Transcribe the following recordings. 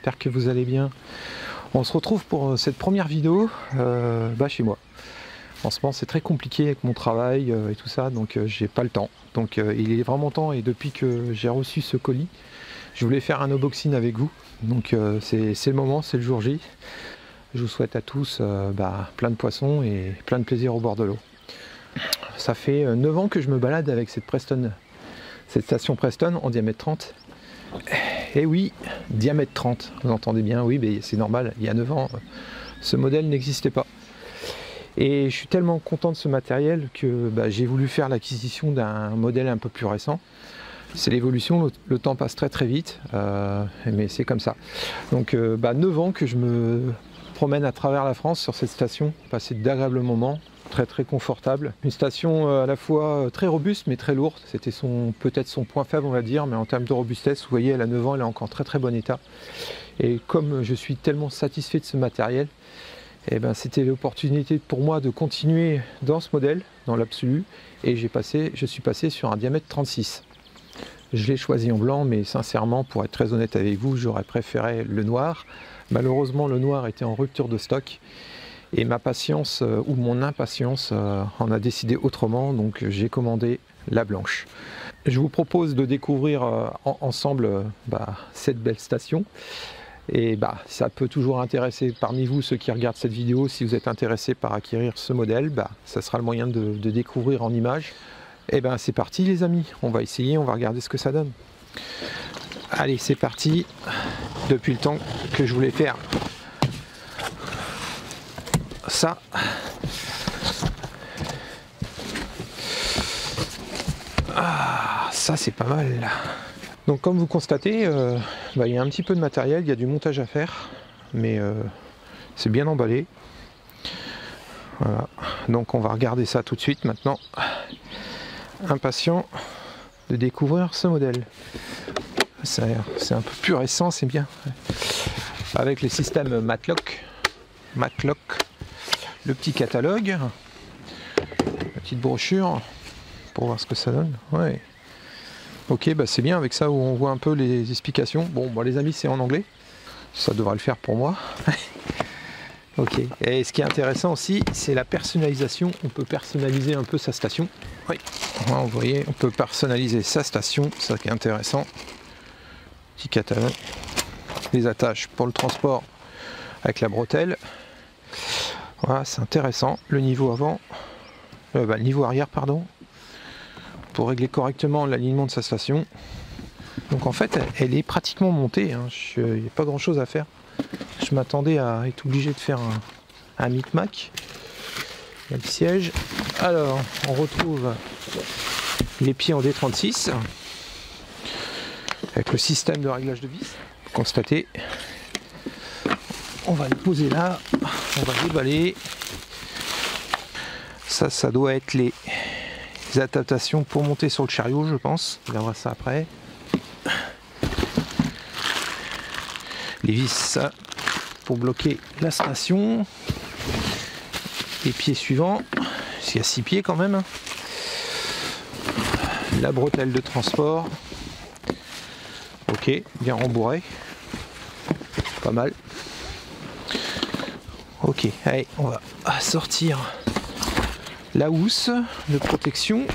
j'espère que vous allez bien. On se retrouve pour cette première vidéo chez moi. En ce moment c'est très compliqué avec mon travail et tout ça, donc j'ai pas le temps. Donc il est vraiment temps, et depuis que j'ai reçu ce colis, je voulais faire un unboxing avec vous. Donc c'est le moment, c'est le jour J. Je vous souhaite à tous plein de poissons et plein de plaisir au bord de l'eau. Ça fait 9 ans que je me balade avec cette station Preston en diamètre 30. Et oui, diamètre 30, vous entendez bien, oui, mais c'est normal, il y a 9 ans, ce modèle n'existait pas. Et je suis tellement content de ce matériel que j'ai voulu faire l'acquisition d'un modèle un peu plus récent. C'est l'évolution, le temps passe très très vite, mais c'est comme ça. Donc 9 ans que je me promène à travers la France sur cette station, passer d'agréables moments, très très confortable. Une station à la fois très robuste mais très lourde, c'était peut-être son point faible on va dire, mais en termes de robustesse, vous voyez, elle a 9 ans, elle est encore très très bon état. Et comme je suis tellement satisfait de ce matériel, c'était l'opportunité pour moi de continuer dans ce modèle, dans l'absolu, et je suis passé sur un diamètre 36. Je l'ai choisi en blanc, mais sincèrement, pour être très honnête avec vous, j'aurais préféré le noir. Malheureusement, le noir était en rupture de stock. Et ma patience ou mon impatience en a décidé autrement, donc j'ai commandé la blanche. Je vous propose de découvrir ensemble cette belle station. Et ça peut toujours intéresser parmi vous ceux qui regardent cette vidéo. Si vous êtes intéressé par acquérir ce modèle, ça sera le moyen de découvrir en images. Et c'est parti les amis, on va essayer, on va regarder ce que ça donne. Allez, c'est parti. Depuis le temps que je voulais faire ça, ça c'est pas mal. Donc comme vous constatez, il y a un petit peu de matériel, il y a du montage à faire, mais c'est bien emballé. Voilà. Donc on va regarder ça tout de suite maintenant. Impatient de découvrir ce modèle. C'est un peu plus récent, c'est bien. Avec les systèmes Matlock. Le petit catalogue, la petite brochure pour voir ce que ça donne. Ouais. Ok, c'est bien avec ça où on voit un peu les explications. Bon, les amis, c'est en anglais. Ça devra le faire pour moi. Ok. Et ce qui est intéressant aussi, c'est la personnalisation. On peut personnaliser un peu sa station. Oui. Vous voyez, on peut personnaliser sa station. Ça qui est intéressant. Petit catalogue. Les attaches pour le transport avec la bretelle. Voilà, c'est intéressant. Le niveau avant, le niveau arrière, pardon, pour régler correctement l'alignement de sa station. Donc en fait, elle est pratiquement montée. Il n'y a pas grand chose à faire. Je m'attendais à être obligé de faire un micmac. Il y a le siège. Alors, on retrouve les pieds en D36 avec le système de réglage de vis. Constatez. On va le poser là, on va déballer. Ça doit être les adaptations pour monter sur le chariot, je pense. On verra ça après. Les vis pour bloquer la station. Les pieds suivants. Il y a 6 pieds quand même. La bretelle de transport. Ok, bien rembourré. Pas mal. Ok, allez, on va sortir la housse de protection.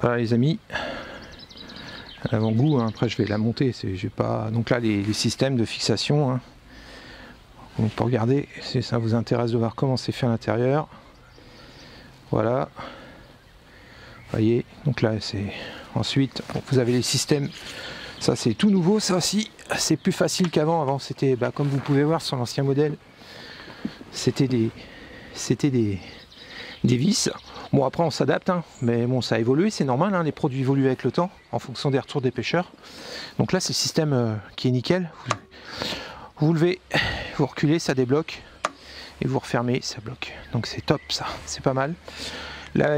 Voilà les amis, avant-goût, après je vais la monter, j'ai pas. Donc là les systèmes de fixation. Donc pour regarder, si ça vous intéresse de voir comment c'est fait à l'intérieur. Voilà. Vous voyez, donc là c'est. Ensuite, vous avez les systèmes. Ça c'est tout nouveau, ça aussi c'est plus facile qu'avant. Avant c'était comme vous pouvez voir sur l'ancien modèle, c'était des vis. Bon après on s'adapte, mais bon ça a évolué, c'est normal, les produits évoluent avec le temps en fonction des retours des pêcheurs. Donc là c'est le système qui est nickel. Vous levez, vous reculez, ça débloque, et vous refermez, ça bloque. Donc c'est top ça, c'est pas mal. La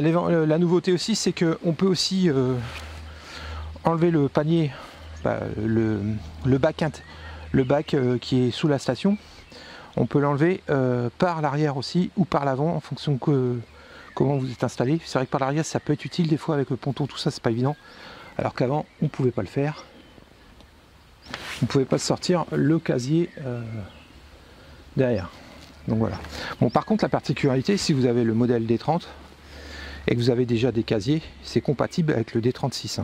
nouveauté aussi c'est qu'on peut aussi enlever le panier. Le bac qui est sous la station, on peut l'enlever par l'arrière aussi ou par l'avant en fonction de comment vous êtes installé. C'est vrai que par l'arrière ça peut être utile des fois avec le ponton, tout ça c'est pas évident. alors qu'avant on ne pouvait pas le faire. On ne pouvait pas sortir le casier derrière. Donc voilà. Bon, par contre, la particularité, si vous avez le modèle D30 et que vous avez déjà des casiers, c'est compatible avec le D36.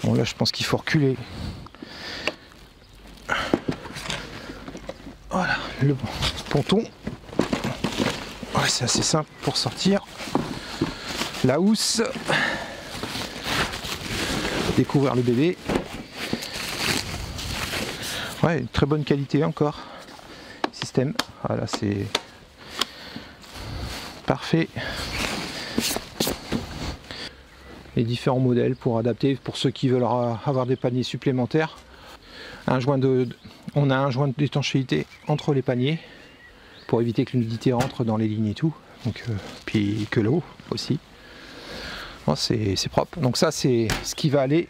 Bon, là je pense qu'il faut reculer. Voilà, le ponton. Ouais, c'est assez simple pour sortir. La housse. Découvrir le bébé. Ouais, très bonne qualité encore. Système. Voilà, c'est parfait. Les différents modèles pour adapter, pour ceux qui veulent avoir des paniers supplémentaires. On a un joint d'étanchéité entre les paniers pour éviter que l'humidité rentre dans les lignes et tout. Donc, puis que l'eau aussi. Bon, c'est propre. Donc ça, c'est ce qui va aller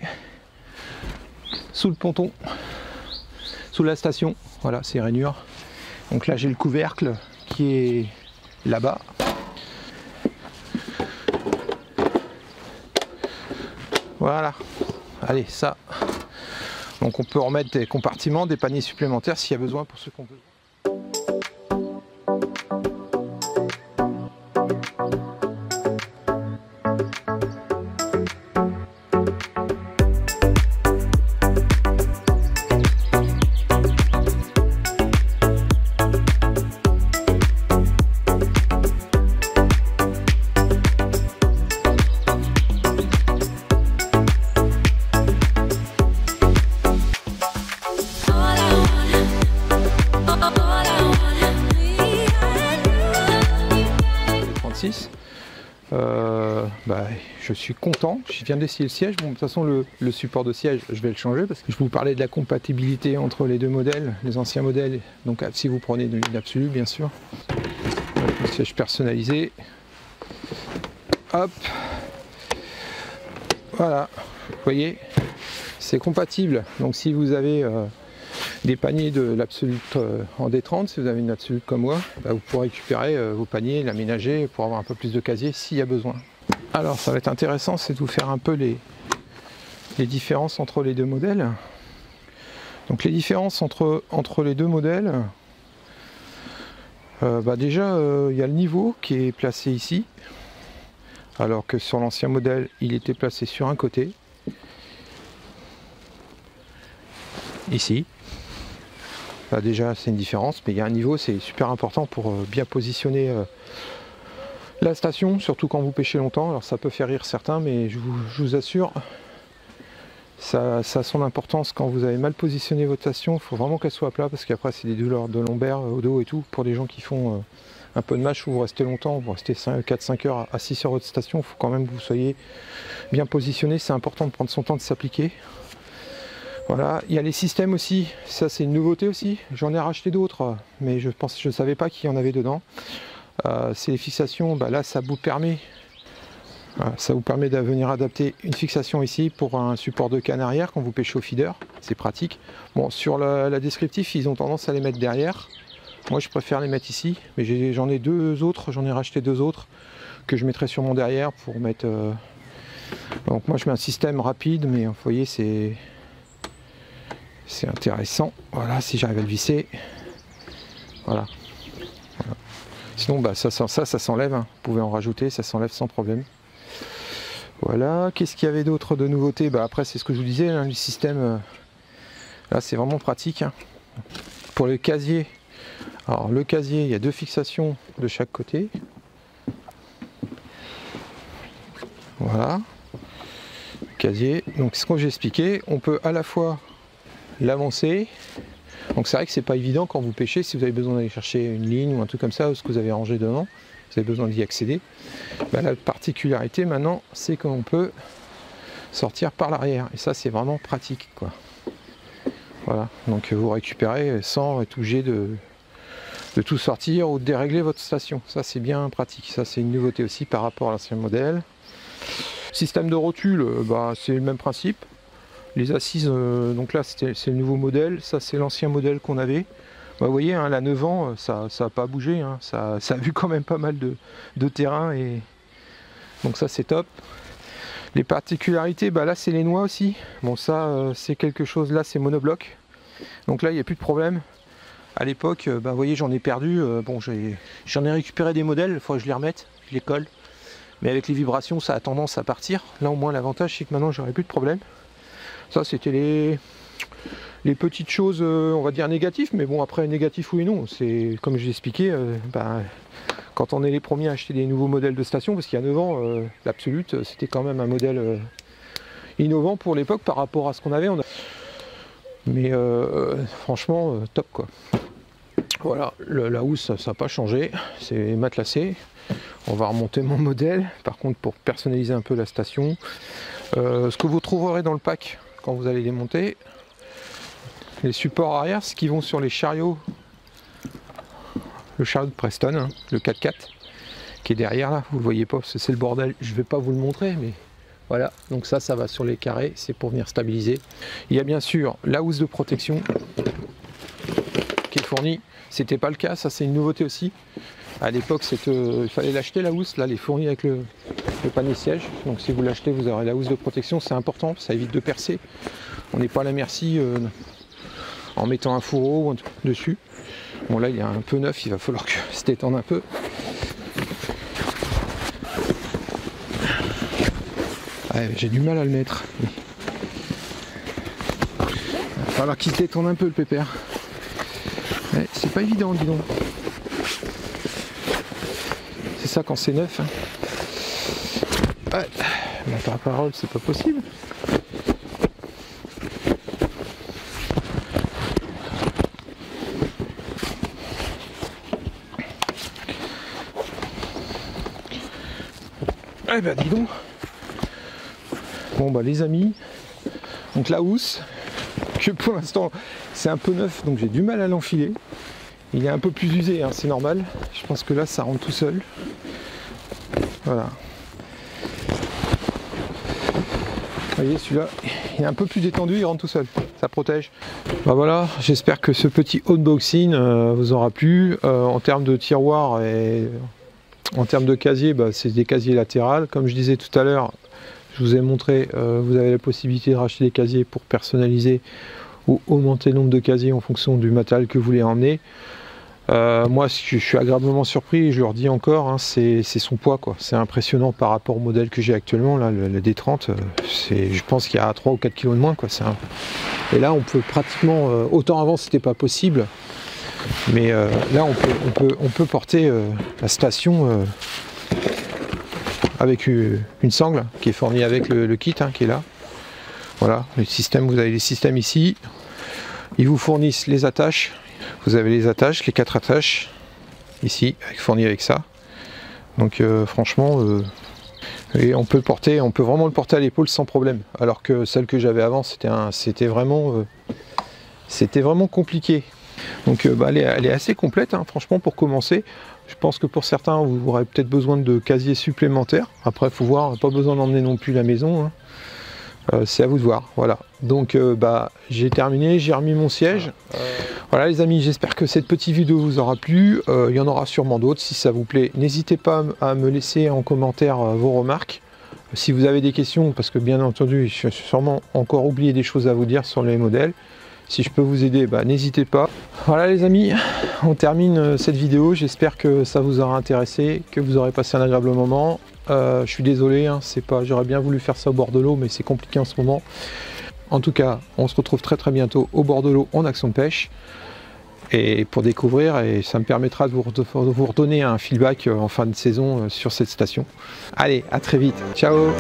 sous le ponton, sous la station. Voilà, c'est rainures. Donc là, j'ai le couvercle qui est là-bas. Voilà. Allez, ça. Donc on peut remettre des compartiments, des paniers supplémentaires s'il y a besoin pour ceux qu'on veut. Je suis content, je viens d'essayer le siège. Bon, de toute façon le support de siège je vais le changer parce que je vous parlais de la compatibilité entre les deux modèles, les anciens modèles, donc si vous prenez de l'Absolu bien sûr. Le siège personnalisé, hop, voilà, vous voyez, c'est compatible. Donc si vous avez des paniers de l'Absolute en D30, si vous avez une Absolute comme moi, bah, vous pourrez récupérer vos paniers, l'aménager pour avoir un peu plus de casier s'il y a besoin. Alors ça va être intéressant, c'est de vous faire un peu les différences entre les deux modèles. Donc les différences entre les deux modèles, bah déjà il y a le niveau qui est placé ici, alors que sur l'ancien modèle il était placé sur un côté, ici. Bah déjà c'est une différence, mais il y a un niveau, c'est super important pour bien positionner la station, surtout quand vous pêchez longtemps. Alors ça peut faire rire certains, mais je vous assure, ça a son importance. Quand vous avez mal positionné votre station, il faut vraiment qu'elle soit à plat, parce qu'après c'est des douleurs de lombaire au dos et tout. Pour des gens qui font un peu de match où vous restez longtemps, vous restez 4-5 heures assis sur votre station, il faut quand même que vous soyez bien positionné. C'est important de prendre son temps de s'appliquer. Voilà, il y a les systèmes aussi, ça c'est une nouveauté aussi. J'en ai racheté d'autres, mais je ne savais pas qu'il y en avait dedans. C'est les fixations, bah là ça vous permet de venir adapter une fixation ici pour un support de canne arrière quand vous pêchez au feeder, c'est pratique. Bon, sur la descriptif ils ont tendance à les mettre derrière, moi je préfère les mettre ici, mais j'en ai deux autres, j'en ai racheté deux autres que je mettrai sur mon derrière pour mettre... Donc moi je mets un système rapide, mais vous voyez c'est intéressant. Voilà, si j'arrive à le visser, voilà. Sinon bah, ça s'enlève, hein. Vous pouvez en rajouter, ça s'enlève sans problème. Voilà, qu'est-ce qu'il y avait d'autre de nouveautés? Bah, après c'est ce que je vous disais, hein, le système, là c'est vraiment pratique. Hein. Pour le casier, alors le casier, il y a deux fixations de chaque côté. Voilà, le casier, donc ce que j'ai expliqué, on peut à la fois l'avancer. Donc c'est vrai que c'est pas évident quand vous pêchez, si vous avez besoin d'aller chercher une ligne ou un truc comme ça, ou ce que vous avez rangé dedans, vous avez besoin d'y accéder. Bah, la particularité maintenant, c'est qu'on peut sortir par l'arrière, et ça c'est vraiment pratique, quoi. Voilà, donc vous récupérez sans être obligé de tout sortir ou de dérégler votre station. Ça c'est bien pratique, ça c'est une nouveauté aussi par rapport à l'ancien modèle. Système de rotule, bah, c'est le même principe. Les assises, donc là c'est le nouveau modèle, ça c'est l'ancien modèle qu'on avait. Bah, vous voyez, hein, la 9 ans, ça n'a pas bougé, hein, ça a vu quand même pas mal de terrain, et donc ça c'est top. Les particularités, bah là c'est les noix aussi. Bon ça c'est quelque chose, là c'est monobloc. Donc là il n'y a plus de problème. À l'époque, bah, vous voyez j'en ai perdu. Bon j'en ai récupéré des modèles, il faut que je les remette, je les colle. Mais avec les vibrations ça a tendance à partir. Là au moins l'avantage c'est que maintenant j'aurai plus de problème. Ça c'était les petites choses on va dire négatives. Mais bon après négatif oui et non. C'est comme je l'ai expliqué, bah, quand on est les premiers à acheter des nouveaux modèles de station, parce qu'il y a 9 ans, l'Absolute, c'était quand même un modèle innovant pour l'époque par rapport à ce qu'on avait. Mais franchement, top quoi. Voilà, la housse, ça n'a pas changé, c'est matelassé. On va remonter mon modèle, par contre pour personnaliser un peu la station. Ce que vous trouverez dans le pack quand vous allez les monter, les supports arrière, ce qui vont sur les chariots. Le chariot de Preston, hein, le 4x4 qui est derrière là, vous le voyez pas, c'est le bordel, je vais pas vous le montrer, mais voilà, donc ça va sur les carrés, c'est pour venir stabiliser. Il y a bien sûr la housse de protection qui est fournie, c'était pas le cas, ça c'est une nouveauté aussi. À l'époque il fallait l'acheter la housse, là elle est fournie avec le panier siège, donc si vous l'achetez vous aurez la housse de protection, c'est important, ça évite de percer. On n'est pas à la merci en mettant un fourreau dessus. Bon là il est un peu neuf, il va falloir que se détende un peu. Ouais, j'ai du mal à le mettre. Il va falloir qu'il se détende un peu le pépère. Ouais, c'est pas évident dis donc. C'est ça quand c'est neuf. Hein. Ouais, ma parole c'est pas possible. Eh ben dis donc. Bon bah les amis, donc la housse, que pour l'instant c'est un peu neuf, donc j'ai du mal à l'enfiler. Il est un peu plus usé, hein, c'est normal. Je pense que là ça rentre tout seul. Voilà. Vous voyez celui-là, il est un peu plus détendu, il rentre tout seul. Ça protège. Bah voilà, j'espère que ce petit unboxing vous aura plu. En termes de tiroir et en termes de casier, bah, c'est des casiers latérales. Comme je disais tout à l'heure, je vous ai montré, vous avez la possibilité de racheter des casiers pour personnaliser ou augmenter le nombre de casiers en fonction du matériel que vous voulez emmener. Moi, je suis agréablement surpris, et je leur dis encore, hein, c'est son poids, quoi. C'est impressionnant par rapport au modèle que j'ai actuellement, là, le D30. Je pense qu'il y a 3 ou 4 kg de moins, quoi. Et là, on peut pratiquement, autant avant, c'était pas possible. Mais là, on peut porter la station avec une sangle qui est fournie avec le kit hein, qui est là. Voilà, le système, vous avez les systèmes ici. Ils vous fournissent les attaches. Vous avez les attaches, les 4 attaches ici, fournies avec ça. Donc franchement, et on peut vraiment le porter à l'épaule sans problème. Alors que celle que j'avais avant, c'était vraiment compliqué. Donc bah, elle est assez complète, hein, franchement, pour commencer. Je pense que pour certains, vous aurez peut-être besoin de casiers supplémentaires. Après, il faut voir, pas besoin d'emmener non plus la maison. Hein. C'est à vous de voir. Voilà. Donc bah, j'ai terminé, j'ai remis mon siège. Voilà les amis, j'espère que cette petite vidéo vous aura plu. Il y en aura sûrement d'autres. Si ça vous plaît, n'hésitez pas à me laisser en commentaire vos remarques. Si vous avez des questions, parce que bien entendu, je suis sûrement encore oublié des choses à vous dire sur les modèles. Si je peux vous aider, bah, n'hésitez pas. Voilà les amis, on termine cette vidéo. J'espère que ça vous aura intéressé, que vous aurez passé un agréable moment. Je suis désolé, hein, j'aurais bien voulu faire ça au bord de l'eau, mais c'est compliqué en ce moment. En tout cas, on se retrouve très très bientôt au bord de l'eau en action de pêche. Et pour découvrir, et ça me permettra de vous redonner un feedback en fin de saison sur cette station. Allez, à très vite. Ciao!